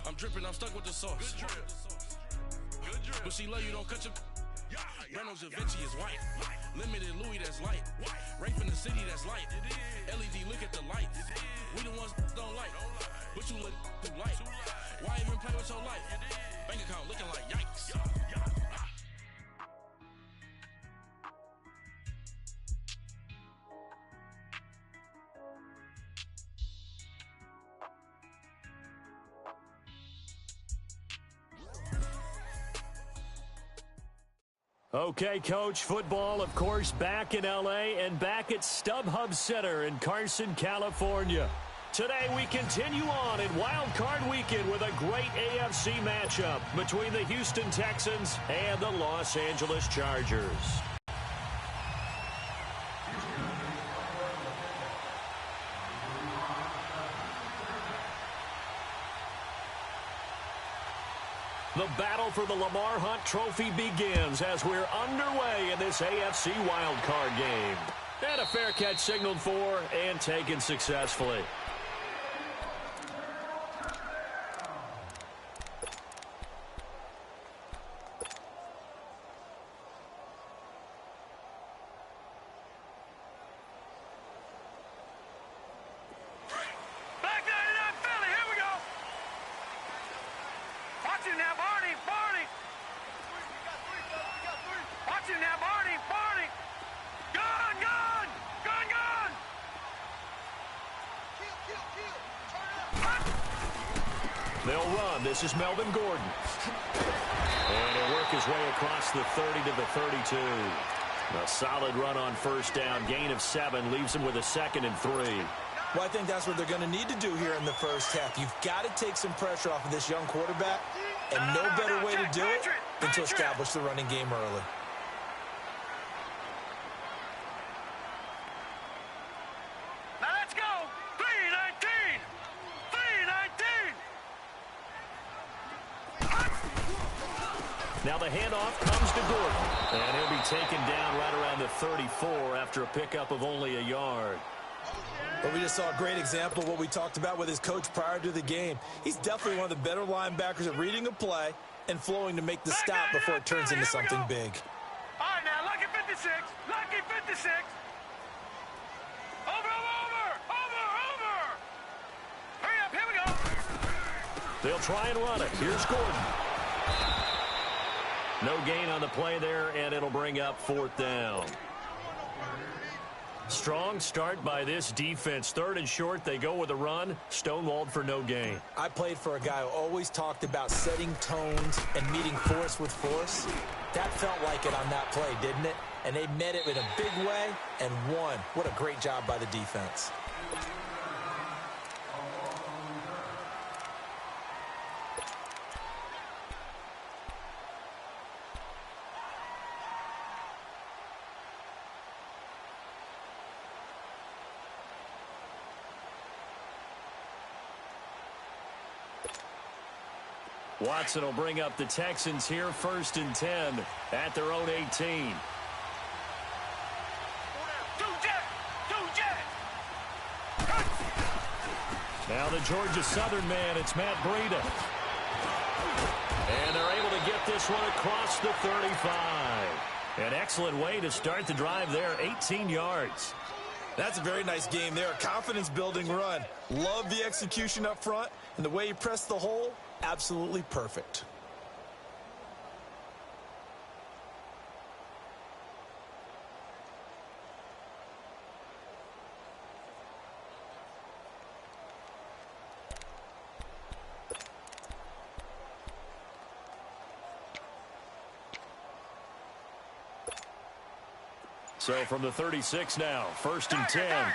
I'm dripping, I'm stuck with the sauce. Good drip. Good drip. But she love you, don't cut your... Reynolds Da Vinci is white. Limited Louis, that's light. Rape in the city, that's light. LED, look at the light. We the ones don't like. But you look too light. Why even play with your life? Bank account looking like yikes. Okay, Coach, football, of course, back in L.A. and back at StubHub Center in Carson, California. Today, we continue on in Wild Card Weekend with a great AFC matchup between the Houston Texans and the Los Angeles Chargers. The battle for the Lamar Hunt Trophy begins as we're underway in this AFC wildcard game. And a fair catch signaled for and taken successfully. They'll run. This is Melvin Gordon. And he'll work his way across the 30 to the 32. A solid run on first down. Gain of 7 leaves him with a 2nd and 3. Well, I think that's what they're going to need to do here in the first half. You've got to take some pressure off of this young quarterback, and no better way to do it than to establish the running game early. Now let's go. 3-19. 3-19. Now the handoff comes to Gordon. And he'll be taken down right around the 34 after a pickup of only a yard. But we just saw a great example of what we talked about with his coach prior to the game. He's definitely one of the better linebackers at reading a play and flowing to make the stop before it turns into something big. All right, now, lucky 56. Lucky 56. Over. Hurry up, here we go. They'll try and run it. Here's Gordon. No gain on the play there, and it'll bring up 4th down. Strong start by this defense. 3rd and short, they go with a run. Stonewalled for no gain. I played for a guy who always talked about setting tones and meeting force with force. That felt like it on that play, didn't it? And they met it in a big way and won. What a great job by the defense. Watson will bring up the Texans here 1st and 10 at their own 18. Now the Georgia Southern man, it's Matt Breida. And they're able to get this one across the 35. An excellent way to start the drive there, 18 yards. That's a very nice game there, a confidence-building run. Love the execution up front, and the way he pressed the hole, absolutely perfect. So from the 36 now, 1st and 10.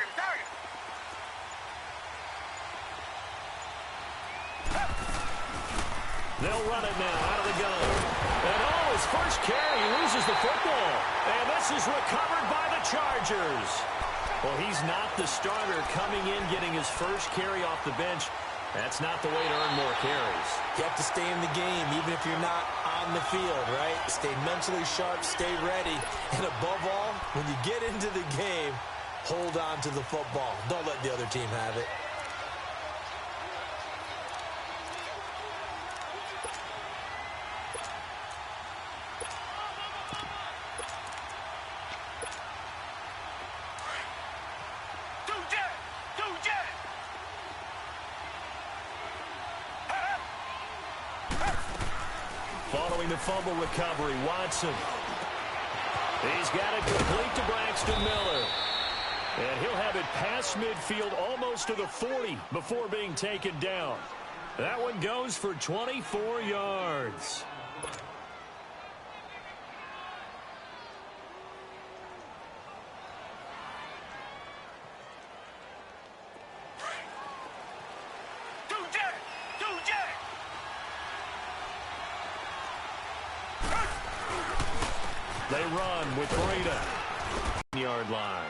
They'll run it now out of the gun. And his first carry, he loses the football. And this is recovered by the Chargers. Well, he's not the starter coming in, getting his first carry off the bench. That's not the way to earn more carries. You have to stay in the game, even if you're not on the field, right? Stay mentally sharp, stay ready. And above all, when you get into the game, hold on to the football. Don't let the other team have it. following the fumble recovery. Watson. He's got it complete to Braxton Miller. And he'll have it past midfield almost to the 40 before being taken down. That one goes for 24 yards. They run with Breida. Yard line.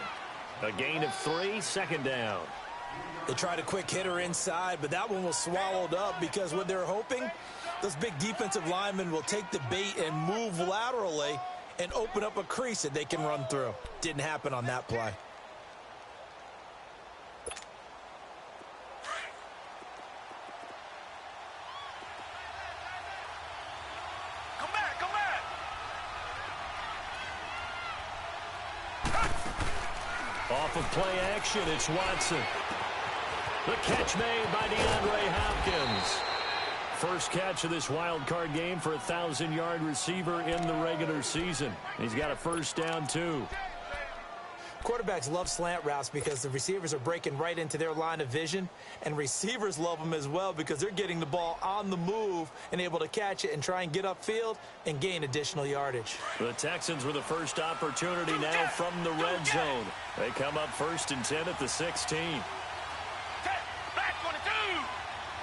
A gain of 3, second down. They tried a quick hitter inside, but that one was swallowed up because what they're hoping, those big defensive linemen will take the bait and move laterally and open up a crease that they can run through. Didn't happen on that play. Off of play action, it's Watson. The catch made by DeAndre Hopkins. First catch of this wild card game for a 1,000-yard receiver in the regular season. He's got a first down, too. Quarterbacks love slant routes because the receivers are breaking right into their line of vision, and receivers love them as well because they're getting the ball on the move and able to catch it and try and get upfield and gain additional yardage. The Texans with the first opportunity now from the red zone. They come up 1st and 10 at the 16. Black 22!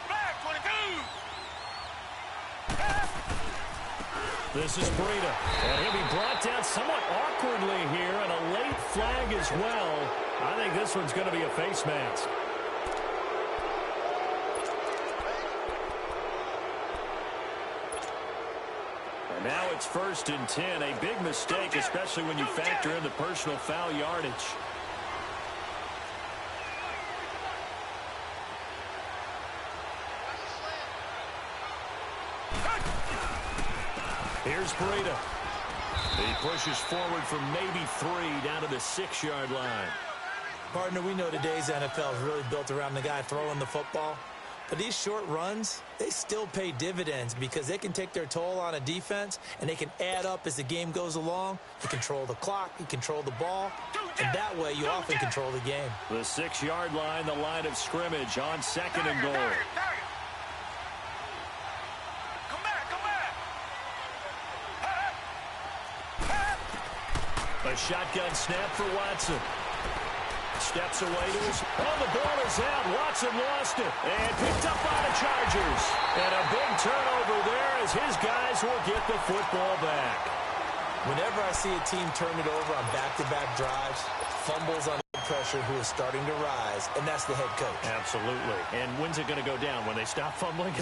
Black 22! This is Breida, and he'll be brought down somewhat awkwardly here, and a late flag as well. I think this one's going to be a face mask. And now it's 1st and 10, a big mistake, especially when you factor in the personal foul yardage. Here's Breida. He pushes forward for maybe 3 down to the 6-yard line. Partner, we know today's NFL is really built around the guy throwing the football. But these short runs, they still pay dividends because they can take their toll on a defense and they can add up as the game goes along. You control the clock, you control the ball, and that way you often control the game. The 6-yard line, the line of scrimmage on 2nd and goal. A shotgun snap for Watson. Steps away to his... Oh, the ball is out. Watson lost it. And picked up by the Chargers. And a big turnover there as his guys will get the football back. Whenever I see a team turn it over on back-to-back drives, fumbles on pressure, who is starting to rise, and that's the head coach. Absolutely. And when's it going to go down? When they stop fumbling?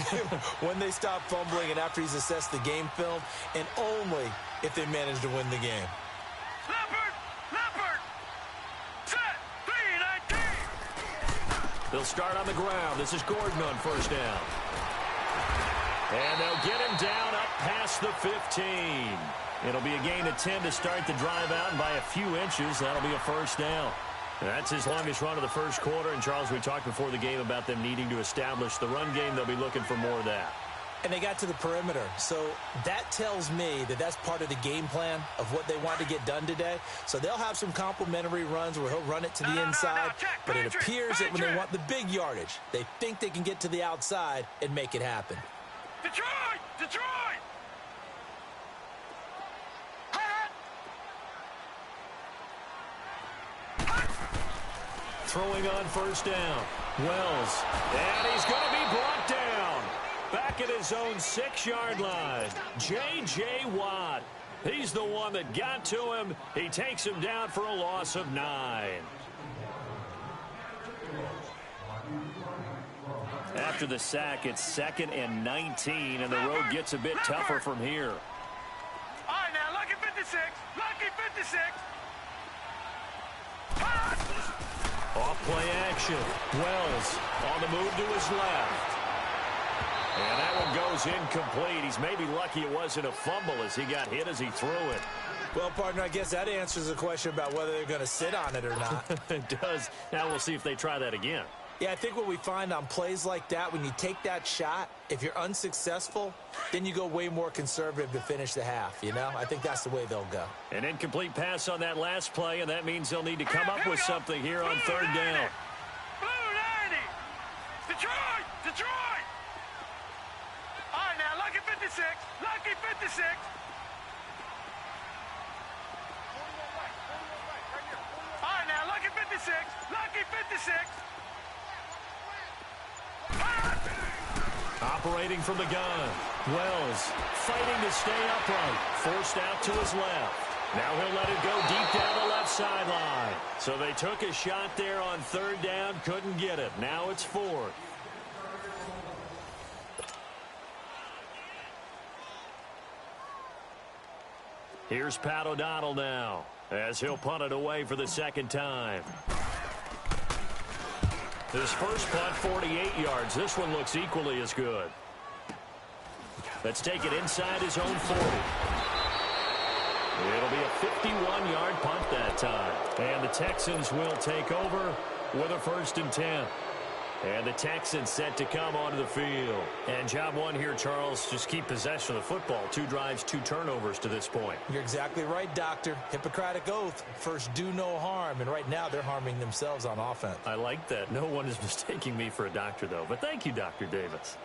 When they stop fumbling and after he's assessed the game film, and only if they manage to win the game. They'll start on the ground. This is Gordon on 1st down. And they'll get him down up past the 15. It'll be a gain of 10 to start the drive out, and by a few inches, that'll be a 1st down. That's his longest run of the first quarter. And, Charles, we talked before the game about them needing to establish the run game. They'll be looking for more of that. And they got to the perimeter. So that tells me that that's part of the game plan of what they want to get done today. So they'll have some complimentary runs where he'll run it to the inside. But it appears that when they want the big yardage, they think they can get to the outside and make it happen. Detroit! Detroit! Throwing on 1st down. Wells. And he's going to be brought down. Back at his own 6-yard line. J.J. Watt. He's the one that got to him. He takes him down for a loss of 9. After the sack, it's 2nd and 19, and the road gets a bit tougher from here. All right, now, lucky 56. Lucky 56. Off play action. Wells on the move to his left. And that one goes incomplete. He's maybe lucky it wasn't a fumble as he got hit as he threw it. Well, partner, I guess that answers the question about whether they're going to sit on it or not. It does. Now we'll see if they try that again. Yeah, I think what we find on plays like that, when you take that shot, if you're unsuccessful, then you go way more conservative to finish the half, you know? I think that's the way they'll go. An incomplete pass on that last play, and that means they'll need to come up with something here on third down. Blue 90. Detroit! Detroit! All right, now, lucky 56. Lucky 56. All right, now, lucky 56. Lucky 56. Operating from the gun. Wells fighting to stay upright. Forced out to his left. Now he'll let it go deep down the left sideline. So they took a shot there on third down, couldn't get it. Now it's fourth. Here's Pat O'Donnell now, as he'll punt it away for the second time. His first punt, 48 yards. This one looks equally as good. Let's take it inside his own 40. It'll be a 51-yard punt that time. And the Texans will take over with a 1st and 10. And the Texans set to come onto the field. And job one here, Charles, just keep possession of the football. 2 drives, 2 turnovers to this point. You're exactly right, Doctor. Hippocratic oath. First, do no harm. And right now, they're harming themselves on offense. I like that. No one is mistaking me for a doctor, though. But thank you, Dr. Davis.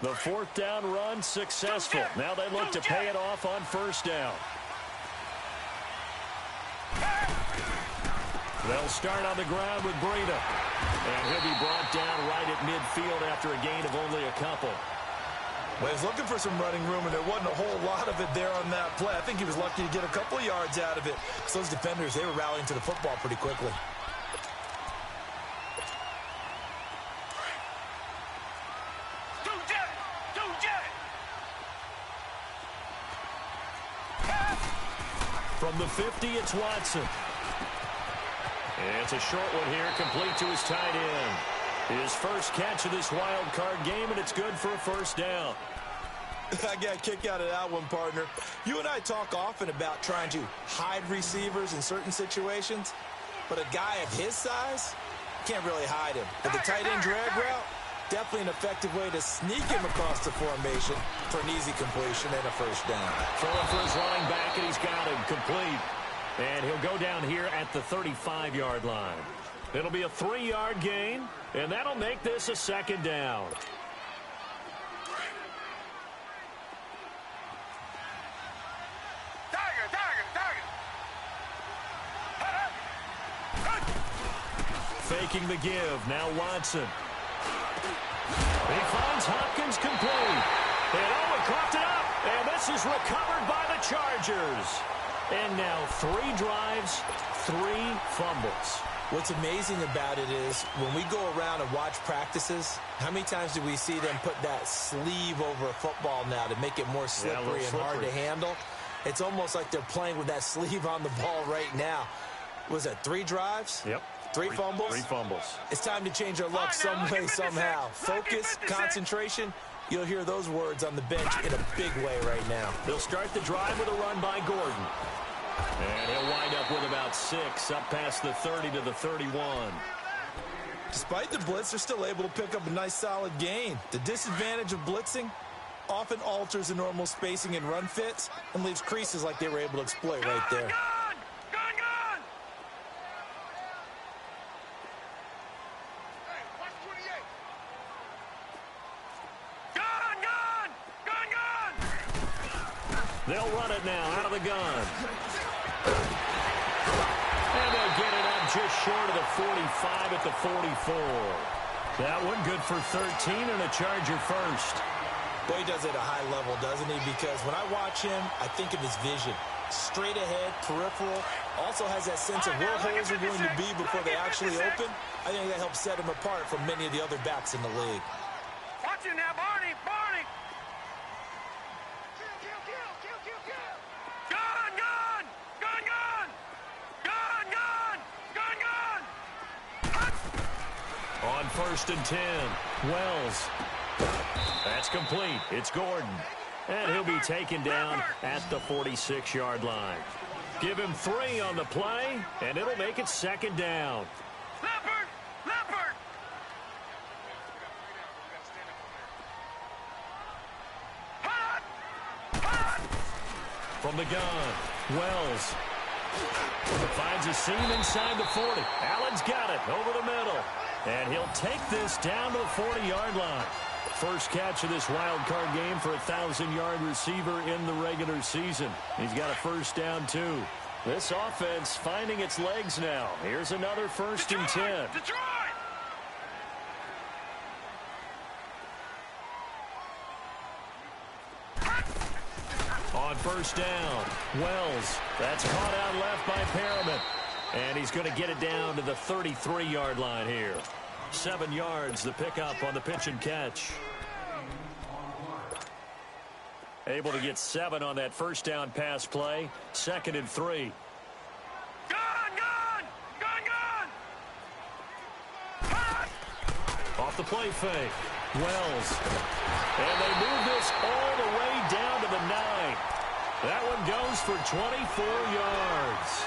The 4th down run successful. Now they look to pay it off on 1st down. They'll start on the ground with Breida. And he'll be brought down right at midfield after a gain of only a couple. Well, he's looking for some running room, and there wasn't a whole lot of it there on that play. I think he was lucky to get a couple of yards out of it. So those defenders, they were rallying to the football pretty quickly. From the 50, it's Watson. It's a short one here, complete to his tight end. His first catch of this wild card game, and it's good for a 1st down. I got a kick out of that one, partner. You and I talk often about trying to hide receivers in certain situations, but a guy of his size can't really hide him. But the tight end drag route, definitely an effective way to sneak him across the formation for an easy completion and a 1st down. Throwing for his running back, and he's got him complete. And he'll go down here at the 35-yard line. It'll be a 3-yard gain, and that'll make this a 2nd down. Faking the give, now Watson. He finds Hopkins complete. And Owen coughed it up, and this is recovered by the Chargers. And now 3 drives, 3 fumbles. What's amazing about it is when we go around and watch practices, how many times do we see them put that sleeve over a football now to make it more slippery and hard to handle? It's almost like they're playing with that sleeve on the ball right now. Was that 3 drives? Yep. 3 fumbles? 3 fumbles. It's time to change our luck some way, somehow. Focus, concentration. You'll hear those words on the bench in a big way right now. They'll start the drive with a run by Gordon. And he'll wind up with about 6, up past the 30 to the 31. Despite the blitz, they're still able to pick up a nice solid gain. The disadvantage of blitzing often alters the normal spacing and run fits and leaves creases like they were able to exploit right there. They'll run it now out of the gun. And they'll get it up just short of the 45 at the 44. That one good for 13 and a Charger first. Boy, he does it at a high level, doesn't he? Because when I watch him, I think of his vision. Straight ahead, peripheral. Also has that sense of where holes are going to be before they actually open. I think that helps set him apart from many of the other backs in the league. Watch him now, Barney. Barney. On 1st and 10, Wells. That's complete. It's Gordon. And he'll be taken down at the 46-yard line. Give him 3 on the play, and it'll make it 2nd down. Leopard! Leopard! Hot! Hot! From the gun, Wells finds a seam inside the 40. Allen's got it over the middle. And he'll take this down to the 40-yard line. First catch of this wild card game for a 1,000-yard receiver in the regular season. He's got a first down, too. This offense finding its legs now. Here's another 1st and 10. Detroit! On first down, Wells. That's caught out left by Perriman. And he's going to get it down to the 33-yard line here. 7 yards, the pickup on the pitch and catch. Able to get 7 on that first down pass play. 2nd and 3. Gun! Gun! Gun! Gun! Hot! Off the play fake. Wells. And they move this all the way down to the 9. That one goes for 24 yards.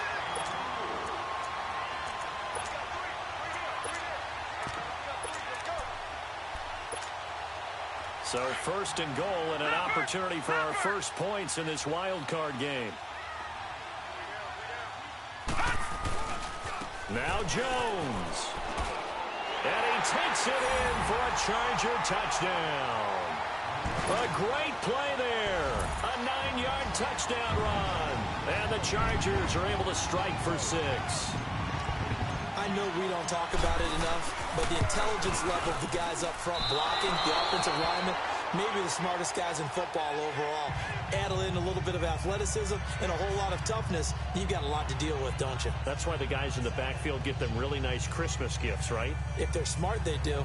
So 1st and goal and an opportunity for our first points in this wild card game. Now Jones. And he takes it in for a Charger touchdown. A great play there. A 9-yard touchdown run. And the Chargers are able to strike for 6. I know we don't talk about it enough, but the intelligence level of the guys up front blocking, the offensive linemen, maybe the smartest guys in football overall. Add in a little bit of athleticism and a whole lot of toughness, you've got a lot to deal with, don't you? That's why the guys in the backfield get them really nice Christmas gifts, right? If they're smart, they do.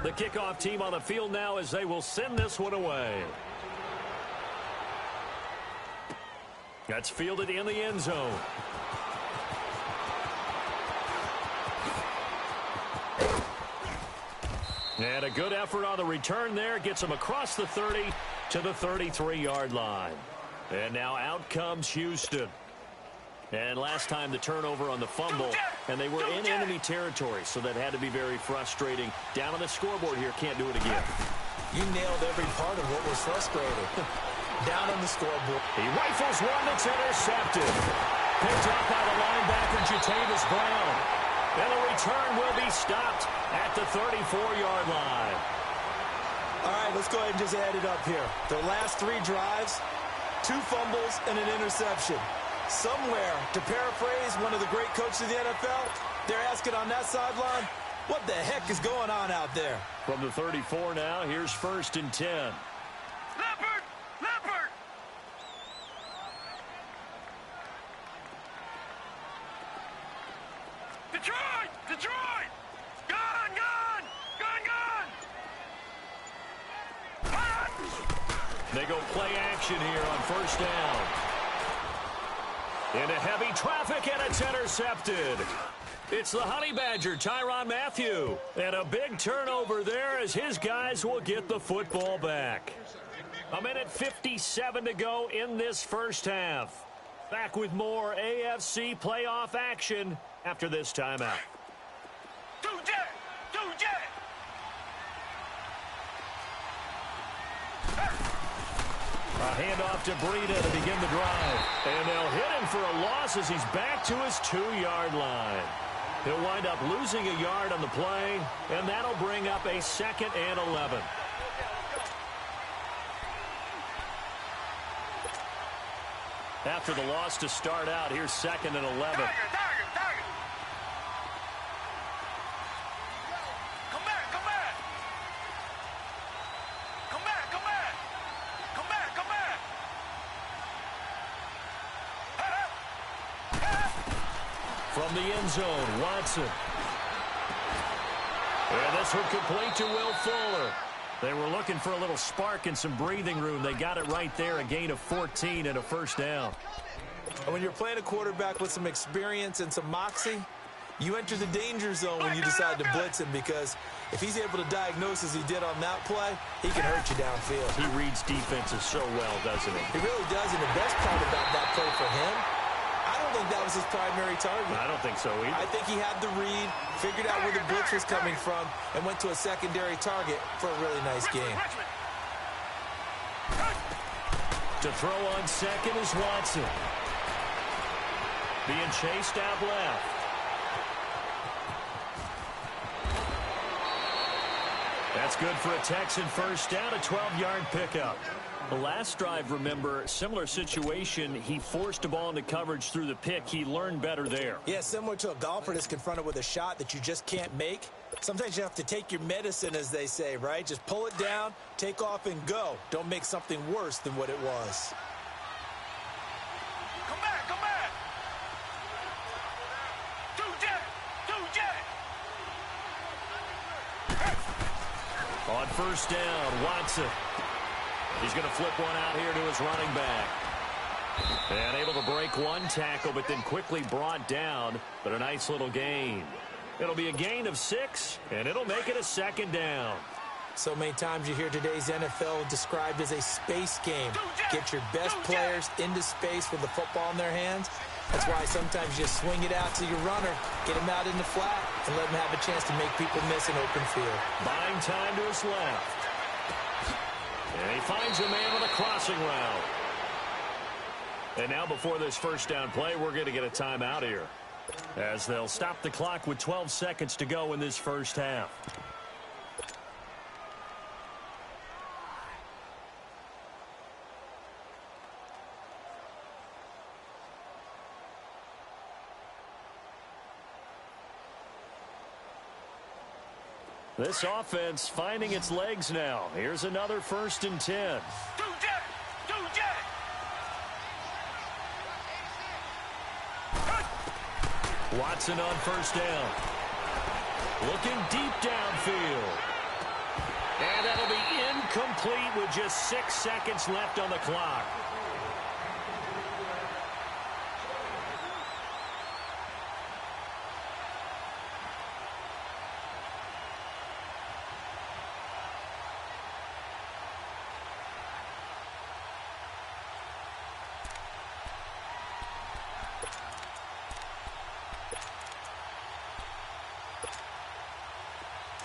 The kickoff team on the field now as they will send this one away. That's fielded in the end zone. And a good effort on the return there. Gets him across the 30 to the 33-yard line. And now out comes Houston. And last time the turnover on the fumble, and they were in enemy territory, so that had to be very frustrating. Down on the scoreboard here, can't do it again. You nailed every part of what was frustrating. Down on the scoreboard. He rifles one that's intercepted. Picked up by the linebacker, Jatavis Brown. And the return will be stopped at the 34-yard line. All right, let's go ahead and just add it up here. The last 3 drives, 2 fumbles and an interception. Somewhere, to paraphrase one of the great coaches of the NFL, they're asking on that sideline, what the heck is going on out there? From the 34 now, here's 1st and 10. Leopard! Leopard! Detroit! Detroit! Gun! Gun! Gun! Gun! Hot! They go play action here on first down. Into heavy traffic, and it's intercepted. It's the Honey Badger, Tyrann Mathieu. And a big turnover there as his guys will get the football back. 1:57 to go in this first half. Back with more AFC playoff action after this timeout. Two-jet! Two-jet! A handoff to Breida to begin the drive. And they'll hit him for a loss as he's back to his 2-yard line. He'll wind up losing a yard on the play, and that'll bring up a 2nd and 11. After the loss to start out, here's 2nd and 11. Tiger! Come back! Come back! Come back! Come back! Come back! Come back! From the end zone, Watson. And this one complete to Will Fuller. They were looking for a little spark and some breathing room. They got it right there, a gain of 14 and a first down. And when you're playing a quarterback with some experience and some moxie, You enter the danger zone when you decide to blitz him, because if he's able to diagnose as he did on that play, he can hurt you downfield. He reads defenses so well, doesn't he? He really does, and the best part about that play for him, I don't think that was his primary target. I don't think so either. I think he had the read, figured out where the blitz was coming from, and went to a secondary target for a really nice game. To throw on second is Watson. Being chased out left. That's good for a Texan first down, a 12-yard pickup. The last drive, remember, similar situation. He forced a ball into coverage through the pick. He learned better there. Yeah, similar to a golfer that's confronted with a shot that you just can't make. Sometimes you have to take your medicine, as they say, right? Just pull it down, take off, and go. Don't make something worse than what it was. Come back, come back. On first down, Watson. He's going to flip one out here to his running back. And able to break one tackle, but then quickly brought down. But a nice little gain. It'll be a gain of 6, and it'll make it a second down. So many times you hear today's NFL described as a space game. Get your best players into space with the football in their hands. That's why sometimes you just swing it out to your runner, get him out in the flat, and let him have a chance to make people miss an open field. Buying time to his left. And he finds a man with a crossing route. And now before this first down play, we're going to get a timeout here, as they'll stop the clock with 12 seconds to go in this first half. This offense finding its legs now. Here's another 1st and 10. Watson on first down. Looking deep downfield. And that'll be incomplete with just 6 seconds left on the clock.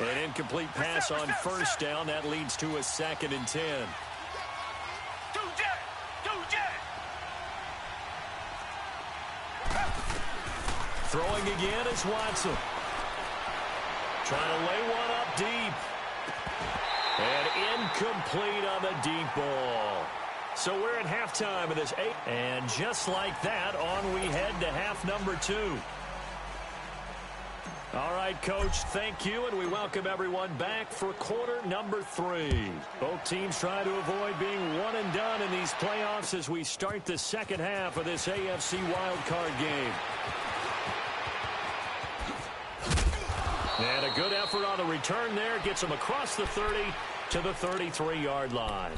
An incomplete pass on first down. That leads to a 2nd and 10. Throwing again is Watson. Trying to lay one up deep. And incomplete on the deep ball. So we're at halftime of this 8. And just like that, on we head to half number 2. All right, Coach, thank you, and we welcome everyone back for quarter number 3. Both teams try to avoid being one and done in these playoffs as we start the second half of this AFC wildcard game. And a good effort on the return there. Gets them across the 30 to the 33-yard line.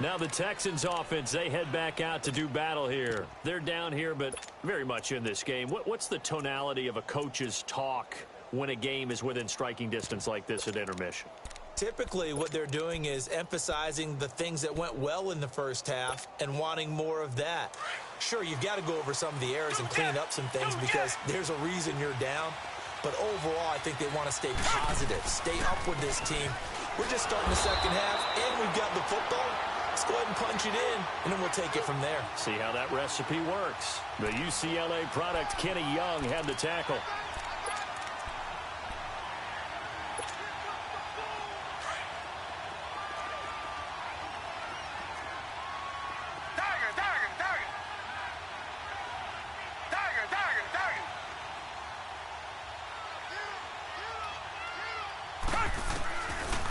Now the Texans offense, they head back out to do battle here. They're down here, but very much in this game. What's the tonality of a coach's talk when a game is within striking distance like this at intermission? Typically, what they're doing is emphasizing the things that went well in the first half and wanting more of that. Sure, you've got to go over some of the errors and clean up some things because there's a reason you're down. But overall, I think they want to stay positive, stay up with this team. We're just starting the second half, and we've got the football. Let's go ahead and punch it in, and then we'll take it from there. See how that recipe works. The UCLA product, Kenny Young, had the tackle.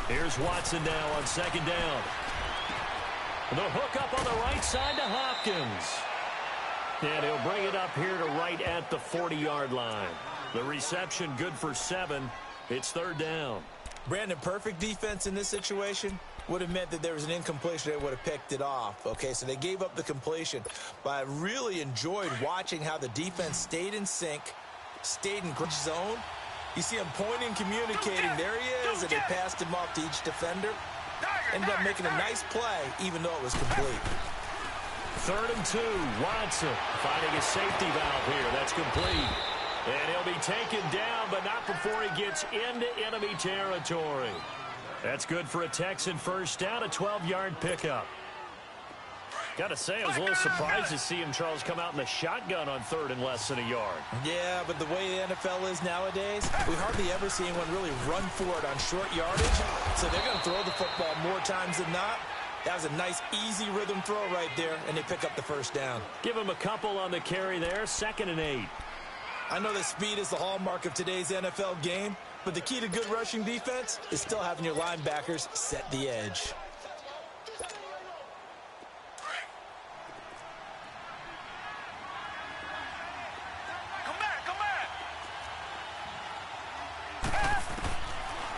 Here's Watson now on second down. The hook up on the right side to Hopkins. And he'll bring it up here to right at the 40-yard line. The reception good for 7. It's third down. Brandon, perfect defense in this situation would have meant that there was an incompletion. They would have picked it off. Okay, so they gave up the completion. But I really enjoyed watching how the defense stayed in sync, stayed in great zone. You see him pointing, communicating. There he is, and they passed him off to each defender. Ended up making a nice play, even though it was complete. 3rd and 2. Watson finding a safety valve here. That's complete. And he'll be taken down, but not before he gets into enemy territory. That's good for a Texan first down, a 12-yard pickup. Got to say, I was a little surprised to see him, Charles, come out in the shotgun on 3rd and less than a yard. Yeah, but the way the NFL is nowadays, we hardly ever see anyone really run for it on short yardage. So they're going to throw the football more times than not. That was a nice, easy rhythm throw right there, and they pick up the first down. Give him a couple on the carry there, 2nd and 8. I know that speed is the hallmark of today's NFL game, but the key to good rushing defense is still having your linebackers set the edge.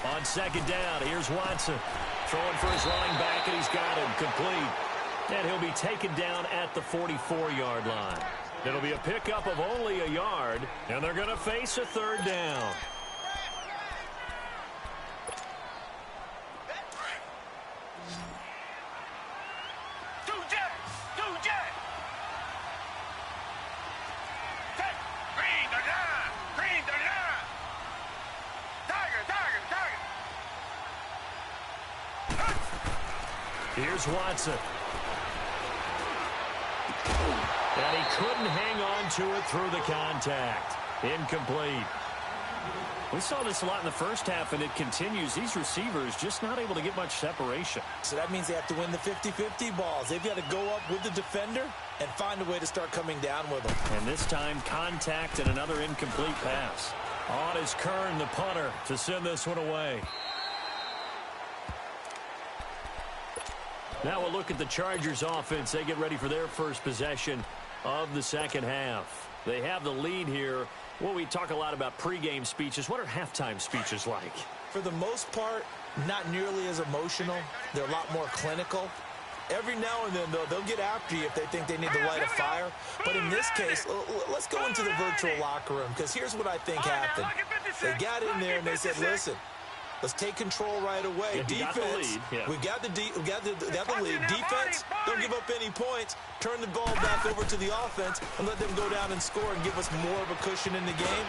On 2nd down, here's Watson. Throwing for his running back, and he's got him complete. And he'll be taken down at the 44-yard line. It'll be a pickup of only a yard, and they're going to face a 3rd down. Here's Watson. And he couldn't hang on to it through the contact. Incomplete. We saw this a lot in the first half, and it continues. These receivers just not able to get much separation. So that means they have to win the 50-50 balls. They've got to go up with the defender and find a way to start coming down with them. And this time, contact and another incomplete pass. On is Kern, the punter, to send this one away. Now we'll look at the Chargers offense. They get ready for their first possession of the second half. They have the lead here. Well, we talk a lot about pregame speeches. What are halftime speeches like? For the most part, not nearly as emotional. They're a lot more clinical. Every now and then, though, they'll get after you if they think they need to light a fire. But in this case, let's go into the virtual locker room, because here's what I think happened. They got in there and they said, listen, let's take control right away. Defense, we got the lead. Defense, don't give up any points. Turn the ball back over to the offense and let them go down and score and give us more of a cushion in the game.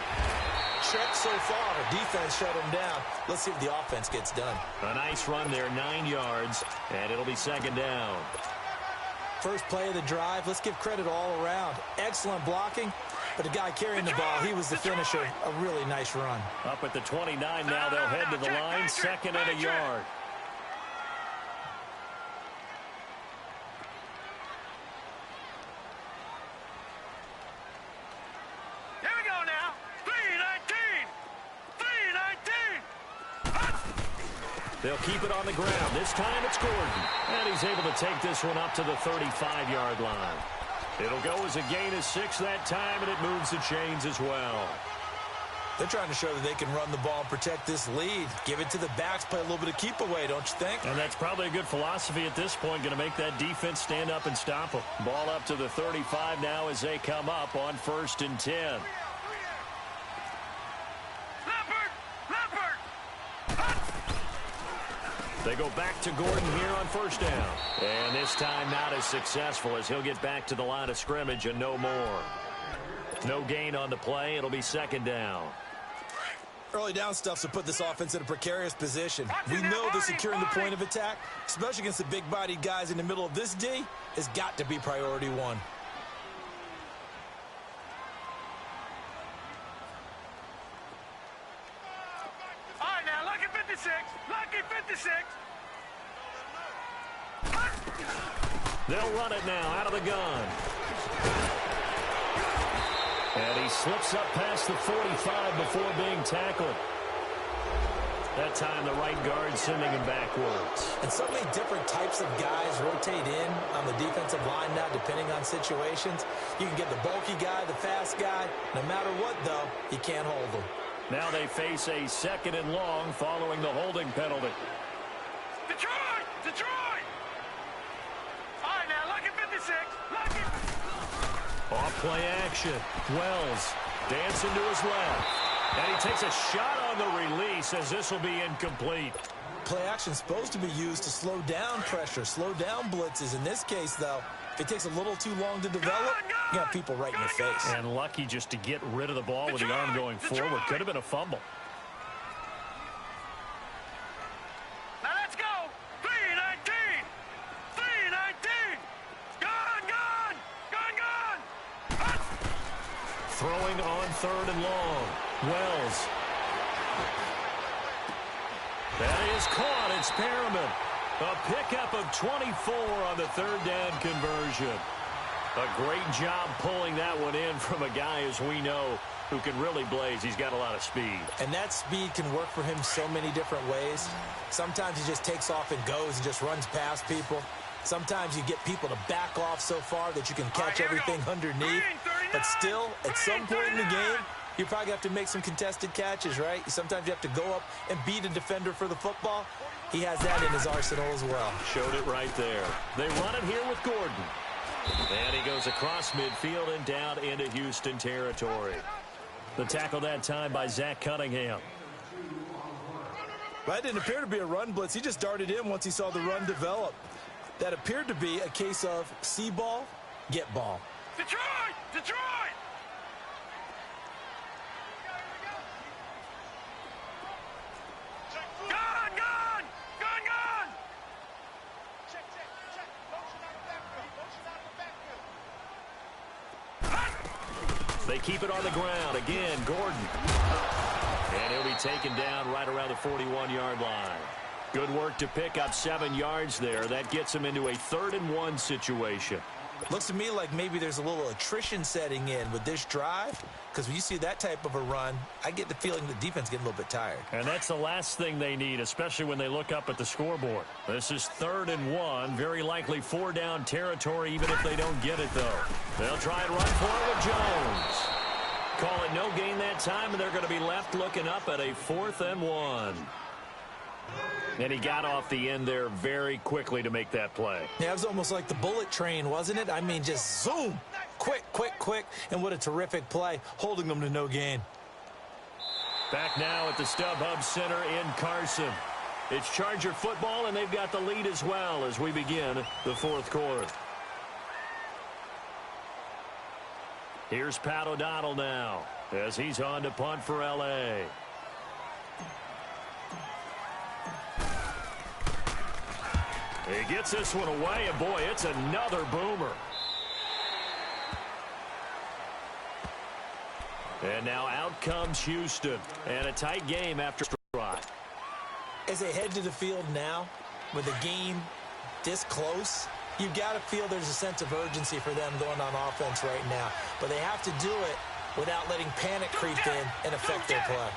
Check so far. Defense shut them down. Let's see if the offense gets done. A nice run there, 9 yards, and it'll be second down. First play of the drive. Let's give credit all around. Excellent blocking. But the guy carrying the ball, he was the finisher. A really nice run. Up at the 29 now, they'll head to the line. 2nd and a yard. Here we go now. 3-19. 3-19. They'll keep it on the ground. This time it's Gordon. And he's able to take this one up to the 35-yard line. It'll go as a gain of 6 that time, and it moves the chains as well. They're trying to show that they can run the ball and protect this lead. Give it to the backs, play a little bit of keep away, don't you think? And that's probably a good philosophy at this point, going to make that defense stand up and stop them. Ball up to the 35 now as they come up on 1st and 10. They go back to Gordon here on 1st down. And this time not as successful as he'll get back to the line of scrimmage and no more. No gain on the play. It'll be 2nd down. Early down stuff to put this offense in a precarious position. We know that securing the point of attack, especially against the big-bodied guys in the middle of this D, has got to be priority 1. All right, now, lucky 56. Lucky 56. They'll run it now out of the gun. And he slips up past the 45 before being tackled. That time the right guard sending him backwards. And so many different types of guys rotate in on the defensive line now, depending on situations. You can get the bulky guy, the fast guy. No matter what, though, you can't hold them. Now they face a 2nd and long following the holding penalty. Detroit! Detroit! All right, now, lucky 56. Lucky. Off play action. Wells Dancing to his left. And he takes a shot on the release as this will be incomplete. Play action is supposed to be used to slow down pressure, slow down blitzes. In this case, though, if it takes a little too long to develop, you got people right in your face. And lucky just to get rid of the ball with the arm going forward. Could have been a fumble. Now let's go. 319. 319. Gone. Throwing on 3rd and long. Wells. That is caught. It's Perriman. A pickup of 24 on the 3rd down conversion. A great job pulling that one in from a guy, as we know, who can really blaze. He's got a lot of speed. And that speed can work for him so many different ways. Sometimes he just takes off and goes and just runs past people. Sometimes you get people to back off so far that you can catch everything underneath. But still, at some point in the game, you probably have to make some contested catches, right? Sometimes you have to go up and beat a defender for the football. He has that in his arsenal as well. Showed it right there. They run it here with Gordon. And he goes across midfield and down into Houston territory. The tackle that time by Zach Cunningham. That didn't appear to be a run blitz. He just darted in once he saw the run develop. That appeared to be a case of see ball, get ball. Detroit! Gone! Check. Motion out of backfield. They keep it on the ground. Again, Gordon. And he'll be taken down right around the 41-yard line. Good work to pick up 7 yards there. That gets him into a 3rd and 1 situation. Looks to me like maybe there's a little attrition setting in with this drive, because when you see that type of a run, I get the feeling the defense getting a little bit tired. And that's the last thing they need, especially when they look up at the scoreboard. This is 3rd and 1, very likely 4 down territory, even if they don't get it, though. They'll try and run for it with Jones. Call it no gain that time, and they're going to be left looking up at a 4th and 1. And he got off the end there very quickly to make that play. Yeah, it was almost like the bullet train, wasn't it? I mean, just zoom. Quick. And what a terrific play, holding them to no gain. Back now at the StubHub Center in Carson. It's Charger football, and they've got the lead as well as we begin the 4th quarter. Here's Pat O'Donnell now as he's on to punt for L.A. He gets this one away, and boy, it's another boomer. And now out comes Houston, and a tight game after drive. As they head to the field now, with the game this close, you've got to feel there's a sense of urgency for them going on offense right now. But they have to do it without letting panic creep in and affect their play.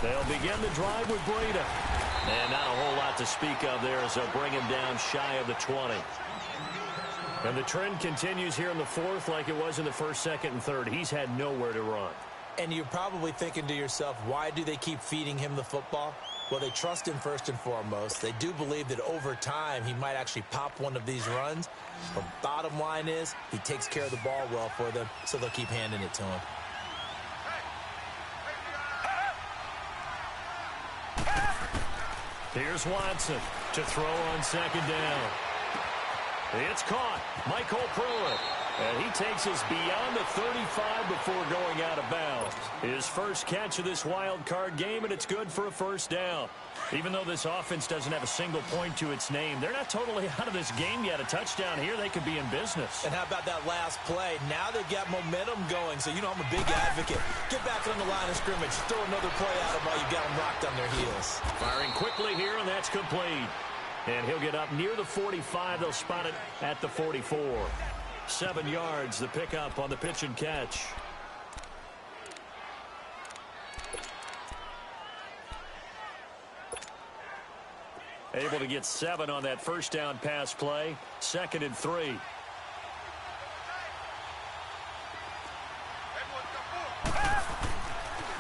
They'll begin the drive with Breida. And not a whole lot to speak of there as they'll bring him down shy of the 20. And the trend continues here in the 4th like it was in the 1st, 2nd, and 3rd. He's had nowhere to run. And you're probably thinking to yourself, why do they keep feeding him the football? Well, they trust him first and foremost. They do believe that over time he might actually pop one of these runs. But bottom line is he takes care of the ball well for them, so they'll keep handing it to him. Here's Watson to throw on 2nd down. It's caught. Michael Pruitt. And he takes us beyond the 35 before going out of bounds. His first catch of this wild card game, and it's good for a 1st down. Even though this offense doesn't have a single point to its name, they're not totally out of this game yet. A touchdown here, they could be in business. And how about that last play? Now they've got momentum going, so you know I'm a big advocate. Get back on the line of scrimmage. Throw another play at them while you've got them rocked on their heels. Firing quickly here, and that's complete. And he'll get up near the 45. They'll spot it at the 44. 7 yards, the pickup on the pitch and catch. Able to get 7 on that 1st down pass play. 2nd and 3.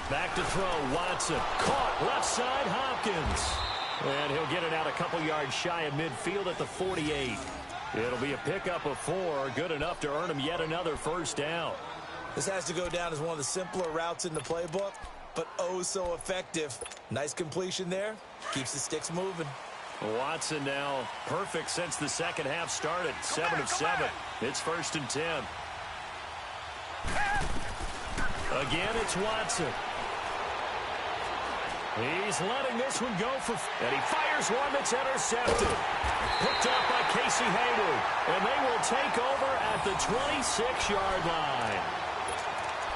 Back to throw, Watson. Caught, left side, Hopkins. And he'll get it out a couple yards shy of midfield at the 48. It'll be a pickup of 4, good enough to earn him yet another first down. This has to go down as one of the simpler routes in the playbook, but oh so effective. Nice completion there. Keeps the sticks moving. Watson now perfect since the second half started. 7 of 7. It's 1st and 10. Again, it's Watson. He's letting this one go for... And he fires one that's intercepted. Picked up by Casey Hayward. And they will take over at the 26-yard line.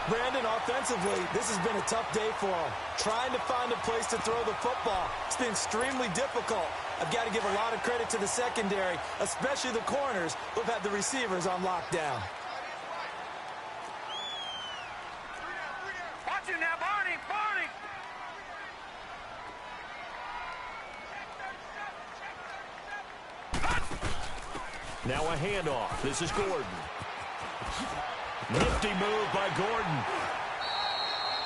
Brandon, offensively, this has been a tough day for him. Trying to find a place to throw the football. It's been extremely difficult. I've got to give a lot of credit to the secondary, especially the corners who've had the receivers on lockdown. Watch it now, Barney! Barney! Now a handoff. This is Gordon. Nifty move by Gordon.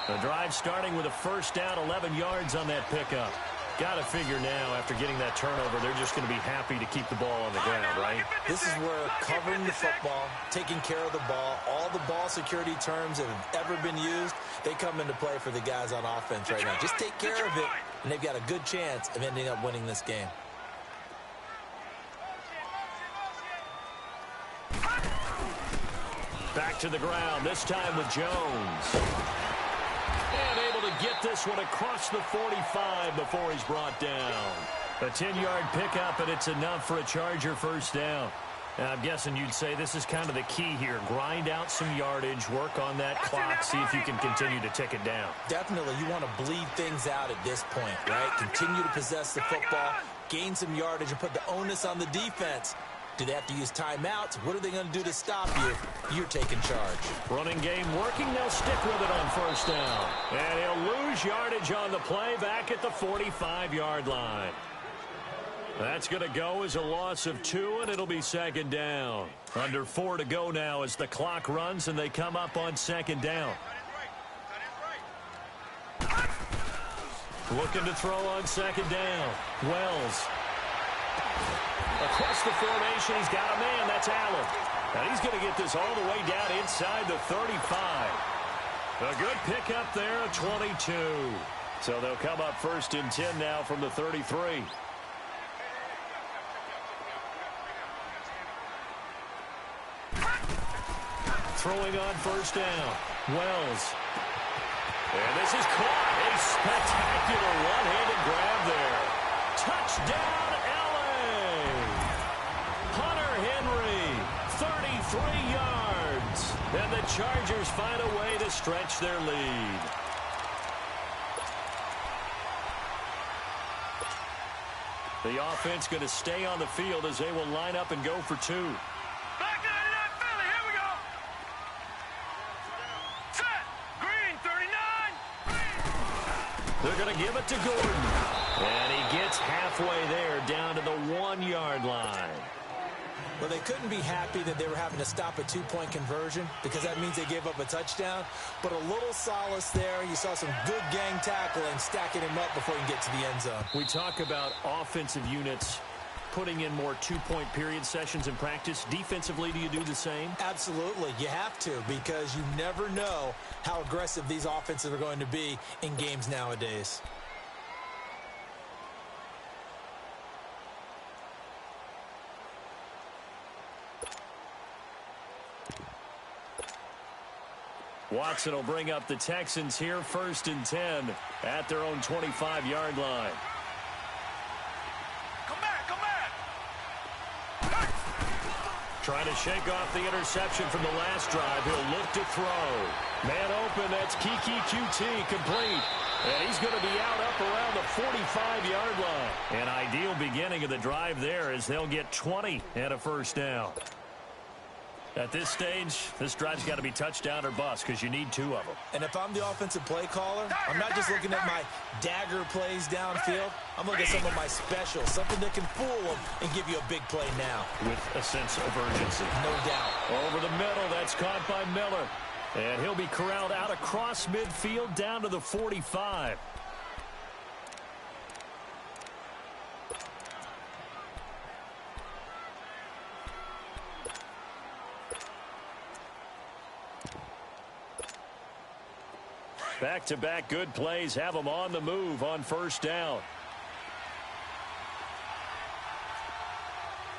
The drive starting with a first down, 11 yards on that pickup. Got to figure now, after getting that turnover, they're just going to be happy to keep the ball on the ground, right? This is where covering the football, taking care of the ball, all the ball security terms that have ever been used, they come into play for the guys on offense right now. Just take care of it, and they've got a good chance of ending up winning this game. Back to the ground, this time with Jones. And able to get this one across the 45 before he's brought down. A 10-yard pickup, and it's enough for a Charger first down. And I'm guessing you'd say this is kind of the key here. Grind out some yardage, work on that clock, see if you can continue to tick it down. Definitely, you want to bleed things out at this point, right? Continue to possess the football, gain some yardage, and put the onus on the defense. Do they have to use timeouts? What are they going to do to stop you? You're taking charge. Running game working. They'll stick with it on first down. And he'll lose yardage on the play back at the 45-yard line. That's going to go as a loss of 2, and it'll be second down. Under 4 to go now as the clock runs, and they come up on second down. Looking to throw on second down. Wells. Across the formation, he's got a man. That's Allen. And he's going to get this all the way down inside the 35. A good pickup there at 22. So they'll come up 1st and 10 now from the 33. Throwing on first down. Wells. And this is caught. A spectacular one-handed grab there. Touchdown, LA. Hunter Henry, 33 yards. And the Chargers find a way to stretch their lead. The offense going to stay on the field as they will line up and go for 2. Back to that Philly. Here we go. Set. Green, 39. They're going to give it to Gordon. And he gets halfway there down to the 1-yard line. Well, they couldn't be happy that they were having to stop a 2-point conversion because that means they gave up a touchdown. But a little solace there. You saw some good gang tackling, stacking him up before you get to the end zone. We talk about offensive units putting in more 2-point period sessions in practice. Defensively, do you do the same? Absolutely. You have to because you never know how aggressive these offenses are going to be in games nowadays. Watson will bring up the Texans here 1st and 10 at their own 25-yard line. Come back, come back. Trying to shake off the interception from the last drive. He'll look to throw. Man open, that's Kiki QT complete. And he's going to be out up around the 45-yard line. An ideal beginning of the drive there as they'll get 20 and a first down. At this stage, this drive's got to be touchdown or bust because you need 2 of them. And if I'm the offensive play caller, I'm not just looking at my dagger plays downfield. I'm looking at some of my specials, something that can fool them and give you a big play now. With a sense of urgency. No doubt. Over the middle, that's caught by Miller. And he'll be corralled out across midfield down to the 45. Back-to-back good plays have them on the move on first down.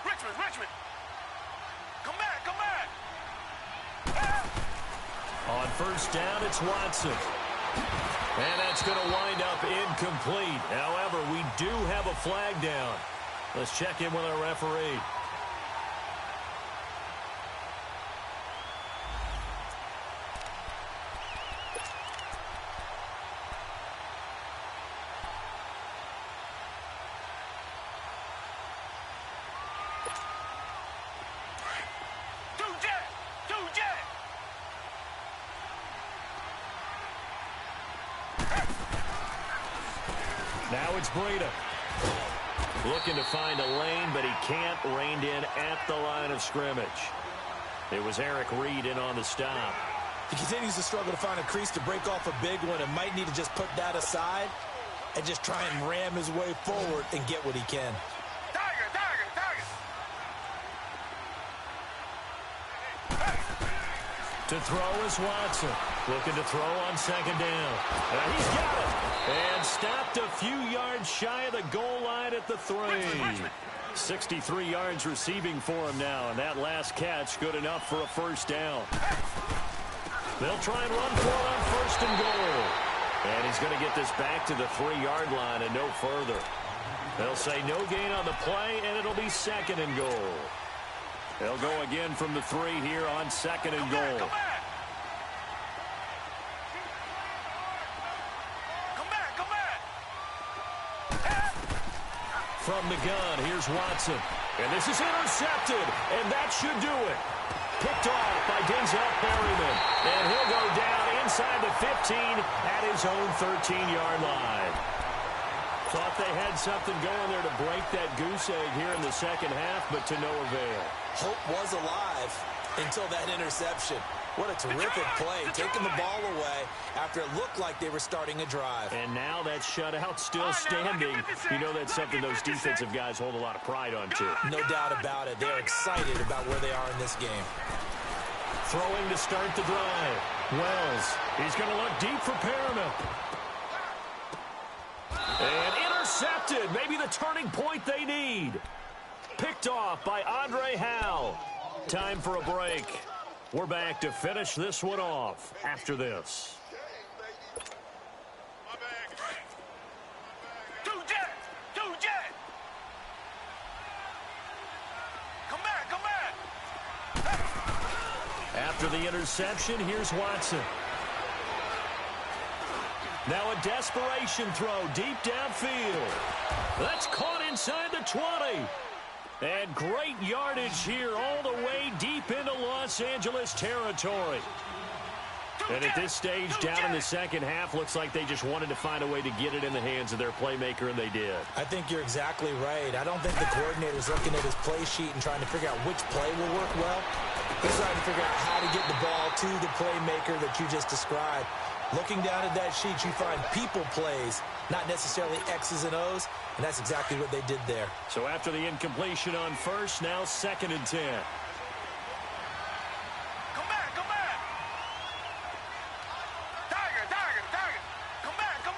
Richmond. Come back. On first down, it's Watson. And that's going to wind up incomplete. However, we do have a flag down. Let's check in with our referee. Now it's Breida. Looking to find a lane, but he can't. Reined in at the line of scrimmage. It was Eric Reed in on the stop. He continues to struggle to find a crease to break off a big one and might need to just put that aside and just try and ram his way forward and get what he can. Tiger. To throw is Watson. Looking to throw on second down. And he's got it. And stopped a few yards shy of the goal line at the 3. 63 yards receiving for him now. And that last catch good enough for a first down. They'll try and run for it on first and goal. And he's going to get this back to the 3-yard line and no further. They'll say no gain on the play, and it'll be second and goal. They'll go again from the 3 here on second and goal. Come back. From the gun, here's Watson. And this is intercepted, and that should do it. Picked off by Denzel Perryman. And he'll go down inside the 15 at his own 13-yard line. Thought they had something going there to break that goose egg here in the second half, but to no avail. Hope was alive until that interception. What a terrific play, taking the ball away after it looked like they were starting a drive. And now that shutout still standing. You know that's something those defensive guys hold a lot of pride on, too. No doubt about it. They're excited about where they are in this game. Throwing to start the drive. Wells, he's going to look deep for Perriman. And intercepted. Maybe the turning point they need. Picked off by Andre Howe. Time for a break. We're back to finish this one off after this. Two jet. Come back. After the interception, here's Watson. Now a desperation throw deep downfield. That's caught inside the 20. And great yardage here all the way deep into Los Angeles territory. And at this stage, down in the second half, looks like they just wanted to find a way to get it in the hands of their playmaker, and they did. I think you're exactly right. I don't think the coordinator's looking at his play sheet and trying to figure out which play will work well. He's trying to figure out how to get the ball to the playmaker that you just described. Looking down at that sheet, you find people plays, not necessarily X's and O's, and that's exactly what they did there. So after the incompletion on first, now second and 10. Come back. Tiger. Come back.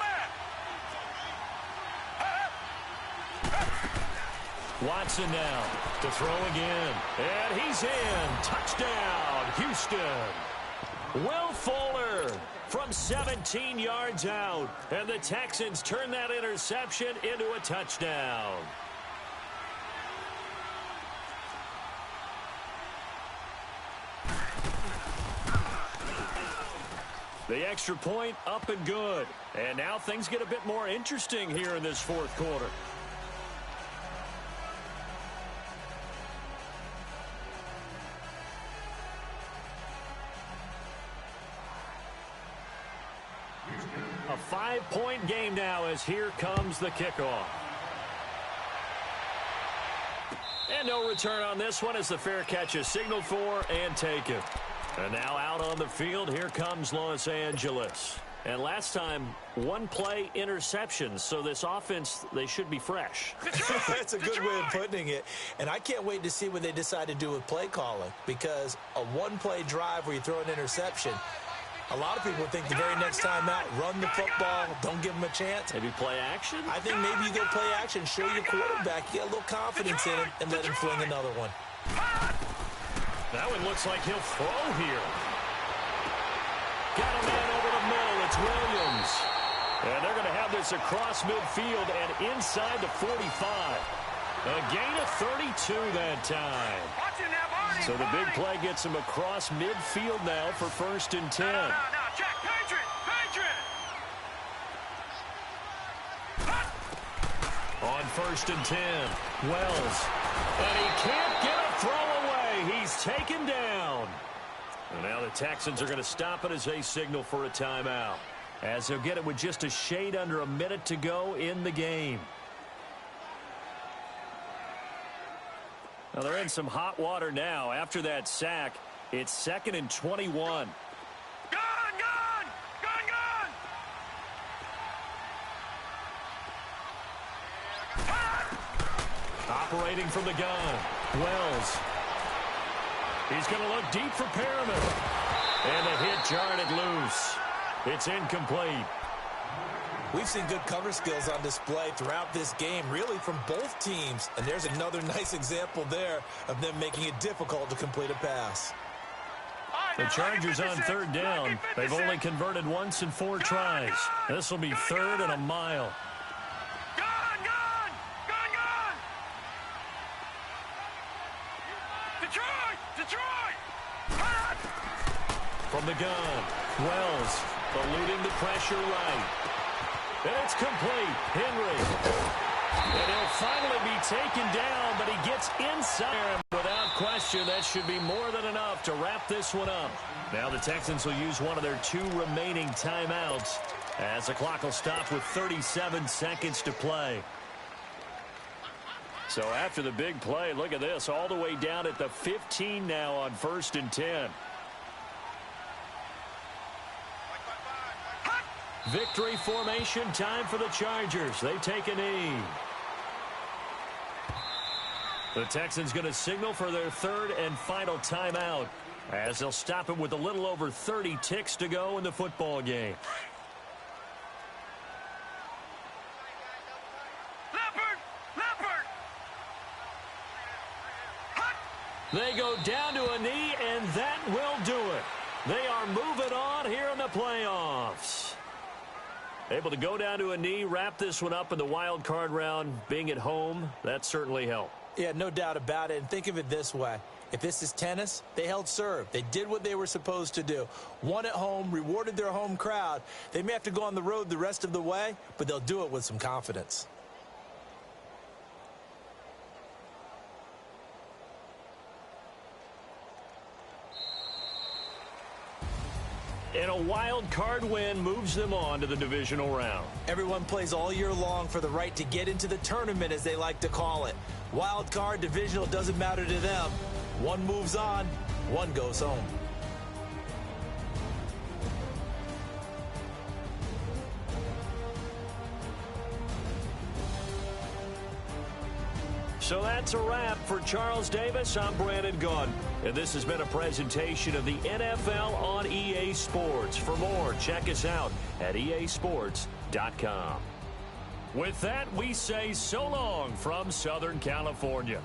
Watson now to throw again. And he's in. Touchdown, Houston. Will Fuller from 17 yards out. And the Texans turn that interception into a touchdown. The extra point up and good. And now things get a bit more interesting here in this fourth quarter. A 5-point game now as here comes the kickoff. And no return on this one as the fair catch is signaled for and taken. And now out on the field, here comes Los Angeles. And last time, one play interceptions, so this offense, they should be fresh. That's a good way of putting it. And I can't wait to see what they decide to do with play calling, because a one-play drive where you throw an interception, A lot of people think the very next time out, run the football, don't give him a chance. Maybe play action? I think maybe you go play action, show your quarterback, you get a little confidence in him, and let him fling another one. That one looks like he'll throw here. Got a man over the middle. It's Williams. And they're going to have this across midfield and inside the 45. A gain of 32 that time. So the big play gets him across midfield now for 1st and 10. No, check. Patriot. On 1st and 10, Wells. And he can't get a throw away. He's taken down. And now the Texans are going to stop it as they signal for a timeout, as they'll get it with just a shade under a minute to go in the game. Now they're in some hot water now. After that sack, it's 2nd and 21. Gun! Operating from the gun, Wells. He's going to look deep for Perriman. And the hit jarred it loose. It's incomplete. We've seen good cover skills on display throughout this game, really from both teams. And there's another nice example there of them making it difficult to complete a pass. The Chargers on 3rd down. They've only converted once in 4 tries. This will be 3rd and a mile. Detroit! From the gun, Wells eluding the pressure right. And it's complete. Henry. And he'll finally be taken down, but he gets inside. Without question, that should be more than enough to wrap this one up. Now the Texans will use one of their 2 remaining timeouts, as the clock will stop with 37 seconds to play. So after the big play, look at this, all the way down at the 15 now on 1st and 10. Victory formation time for the Chargers. They take a knee. The Texans going to signal for their 3rd and final timeout, as they'll stop it with a little over 30 ticks to go in the football game. They go down to a knee, and that will do it. They are moving on here in the playoffs. Able to go down to a knee, wrap this one up in the wild card round. Being at home, that certainly helped. Yeah, no doubt about it. And think of it this way. If this is tennis, they held serve. They did what they were supposed to do. Won at home, rewarded their home crowd. They may have to go on the road the rest of the way, but they'll do it with some confidence. And a wild card win moves them on to the divisional round. Everyone plays all year long for the right to get into the tournament, as they like to call it. Wild card, divisional, doesn't matter to them. One moves on, one goes home. So that's a wrap for Charles Davis. I'm Brandon Gaudin, and this has been a presentation of the NFL on EA Sports. For more, check us out at easports.com. With that, we say so long from Southern California.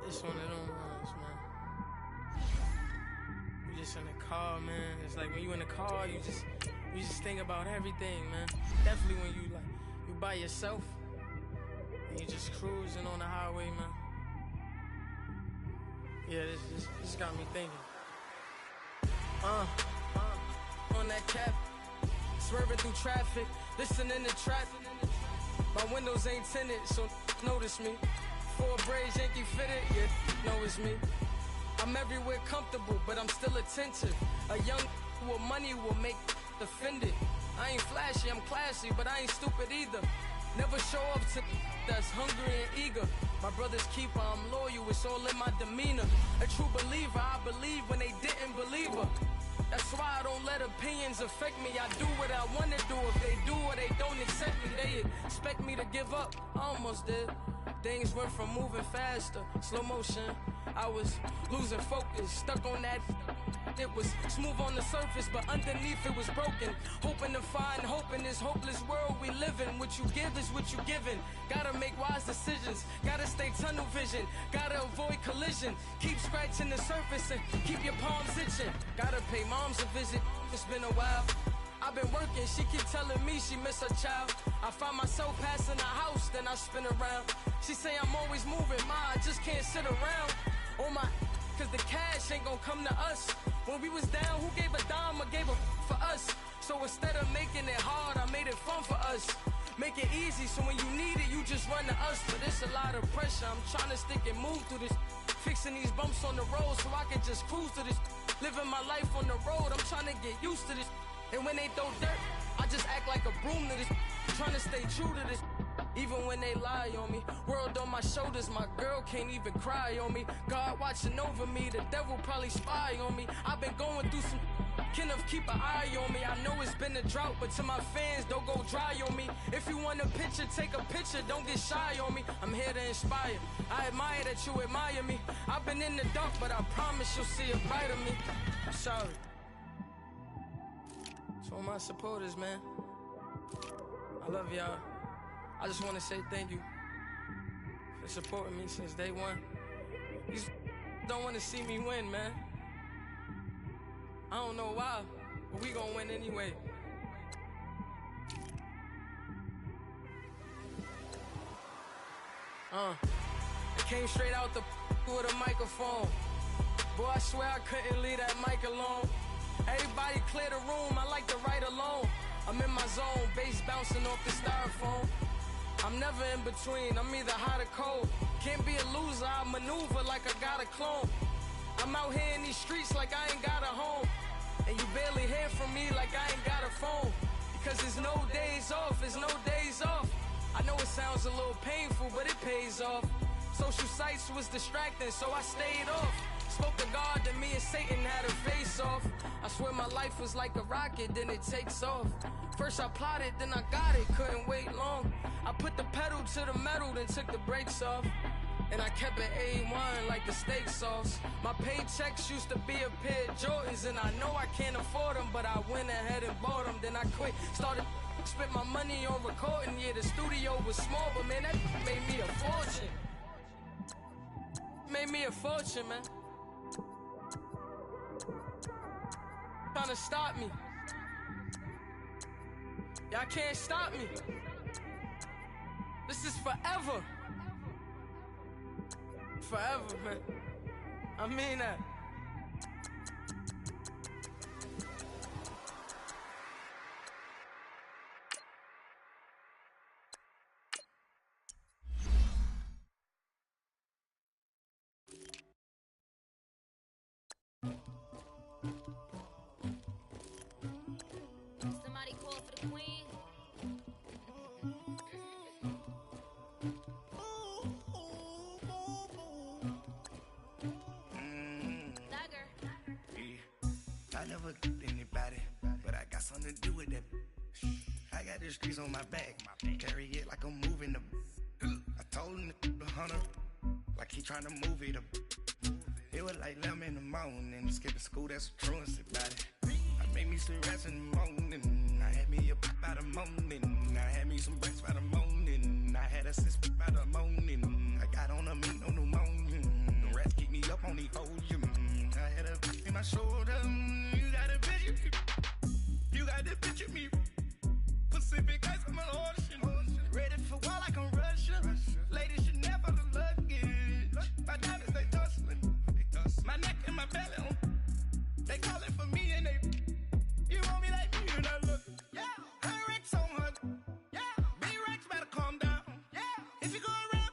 It's one of them ones, man. You just in the car, man. It's like when you in the car, you just think about everything, man. Definitely when you by yourself and you just cruising on the highway, man. Yeah, this got me thinking. On that cap, swerving through traffic, listening to traffic. My windows ain't tinted, so notice me. Four braids, Yankee fitted, yeah, know it's me. I'm everywhere comfortable, but I'm still attentive. A young with money will make offended. I ain't flashy, I'm classy, but I ain't stupid either. Never show up to that's hungry and eager. My brother's keeper, I'm loyal, it's all in my demeanor. A true believer, I believe when they didn't believe her. That's why I don't let opinions affect me. I do what I want to do. If they do or they don't accept me, they expect me to give up. I almost did. Things went from moving faster, slow motion. I was losing focus, stuck on that. It was smooth on the surface, but underneath it was broken. Hoping to find hope in this hopeless world we live in. What you give is what you given. Gotta make wise decisions. Gotta stay tunnel vision. Gotta avoid collision. Keep scratching the surface and keep your palms itching. Gotta pay moms a visit. It's been a while. I've been working, she keep telling me she miss her child. I find myself passing the house, then I spin around. She say I'm always moving, ma, I just can't sit around. Oh my, cause the cash ain't gon' come to us. When we was down, who gave a dime or gave a for us? So instead of making it hard, I made it fun for us. Make it easy, so when you need it, you just run to us. But it's a lot of pressure, I'm trying to stick and move through this. Fixing these bumps on the road so I can just cruise to this. Living my life on the road, I'm trying to get used to this. And when they throw dirt, I just act like a broom to this. Trying to stay true to this. Even when they lie on me. World on my shoulders, my girl can't even cry on me. God watching over me, the devil probably spy on me. I've been going through some. Kenneth, keep an eye on me. I know it's been a drought, but to my fans, don't go dry on me. If you want a picture, take a picture, don't get shy on me. I'm here to inspire. I admire that you admire me. I've been in the dark, but I promise you'll see a brighter me. I'm sorry. To all my supporters, man, I love y'all. I just want to say thank you for supporting me since day one. These don't want to see me win, man. I don't know why, but we gonna win anyway. I came straight out the with a microphone. Boy, I swear I couldn't leave that mic alone. Everybody clear the room, I like to write alone. I'm in my zone, bass bouncing off the styrofoam. I'm never in between, I'm either hot or cold. Can't be a loser, I maneuver like I got a clone. I'm out here in these streets like I ain't got a home. And you barely hear from me like I ain't got a phone. Because there's no days off, there's no days off. I know it sounds a little painful, but it pays off. Social sites was distracting, so I stayed off. Spoke to God, then me and Satan had a face off. I swear my life was like a rocket, then it takes off. First I plotted, then I got it, couldn't wait long. I put the pedal to the metal, then took the brakes off. And I kept it A1 like the steak sauce. My paychecks used to be a pair of Jordans, and I know I can't afford them, but I went ahead and bought them. Then I quit, started spent my money on recording. Yeah, the studio was small, but man, that made me a fortune. Made me a fortune, man. Trying to stop me. Y'all can't stop me. This is forever. Forever, man. I mean that. Somebody call for the queen. I never anybody, but I got something to do with that. I got the streets on my back, carry it like I'm moving the. I told him to the hunter, like he trying to move it up. It was like 11 in the morning, skipping school, that's a truancy about it. I made me some rats in the morning, I had me a pop by the morning, I had me some breaks by the morning, I had a sis by the morning, I got on a meat on the morning, the rats keep me up on the podium, I had a in my shoulder, you got a picture, you got the picture me, Pacific ice on my ocean, ready for war like I'm Russia, ladies should never the luggage, my diamonds they tussling, my neck and my belly, they calling for me and they, you want me like me and I look, her Rex on her, B-Rex better calm down, if you go around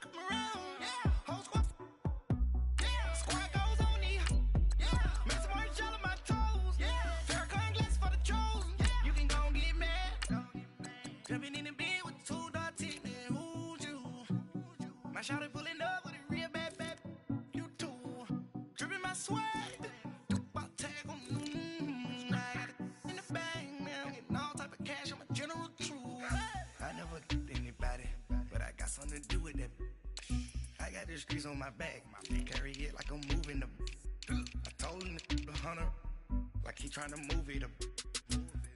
streets on my back. Carry it like I'm moving the. I told him the hunter, like he trying to move it up.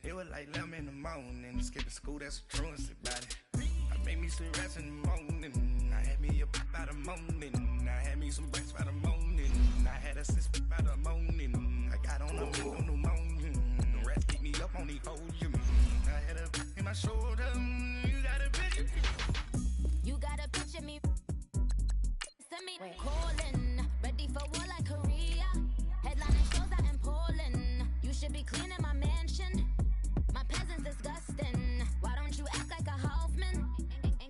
It was like 11 in the morning, skipping school, that's a truancy about it. I made me some rest in the morning. I had me a pop by the morning. I had me some breaks by the morning. I had a sis by the morning. I got on a new morning. The rest keep me up on the podium. I had a in my shoulder. You got a picture. You got a picture me. Send me calling. Ready for war like Korea. Headlining shows out in Poland. You should be cleaning my mansion. My peasants disgusting. Why don't you act like a Hoffman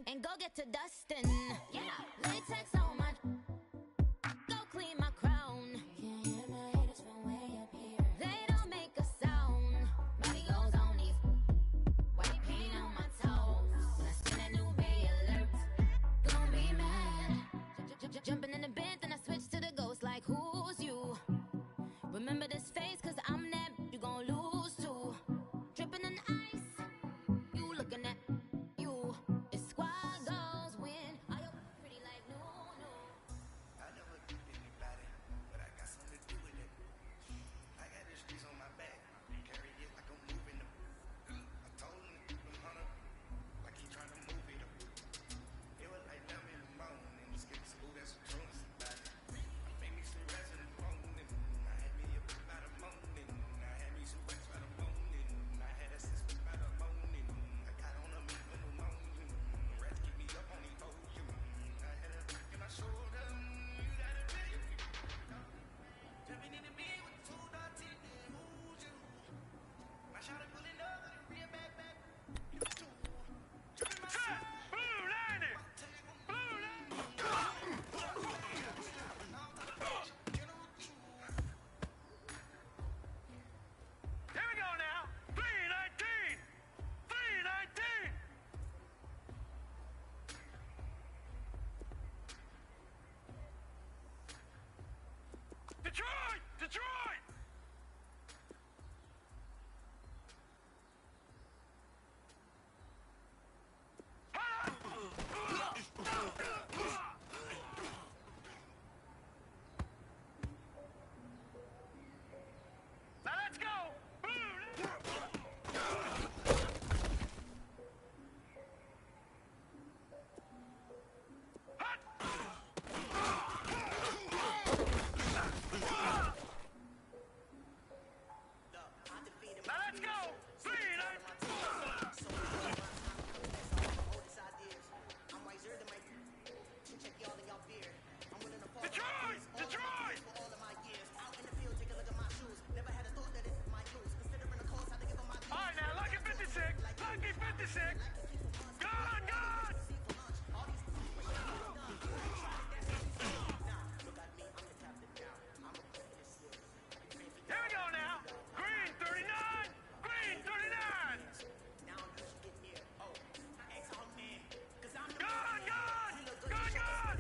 and go get to dustin'? Yeah, latex on my. Go clean my crown. Can't hear my haters from way up here. They don't make a sound. Body goes on these. White paint on my toes. When I spin a new bay alert, don't be mad. Jumping in the bed, then I switch to the ghost. Like who's you? Remember this face, cause I'm that. You gon' lose too. Dripping in ice, you looking at you. It's squad goals win. Are you pretty like no? I never did anybody, but I got something to do with it. I got the streets on my back, carry it like I'm moving them. I told him the hunter, like he trying to move it up. It was like 11 in the morning, skipping school, that's a truancy about it. I made me some rest in the morning. I had me a pop by the morning. I had me some breaks by the morning. I had a sis by the morning. I got on a middle morning. The rest keep me up on the podium. I had a in my shoulder. You got a video. Jumping in the bed with two dots in there. Who's you? My shot is pulling up with a real back. You too. Jumping my Set! Blue 90! Blue 90! Here we go now. 319! 319! Detroit! Detroit! Now let's go! Now let's go! 319! Detroit! Detroit! All right, now, Lucky 56! Lucky 56! Gone, gone! Here we go now! Green 39! Green 39! Gone, gone! Gone, gone!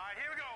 right, here we go.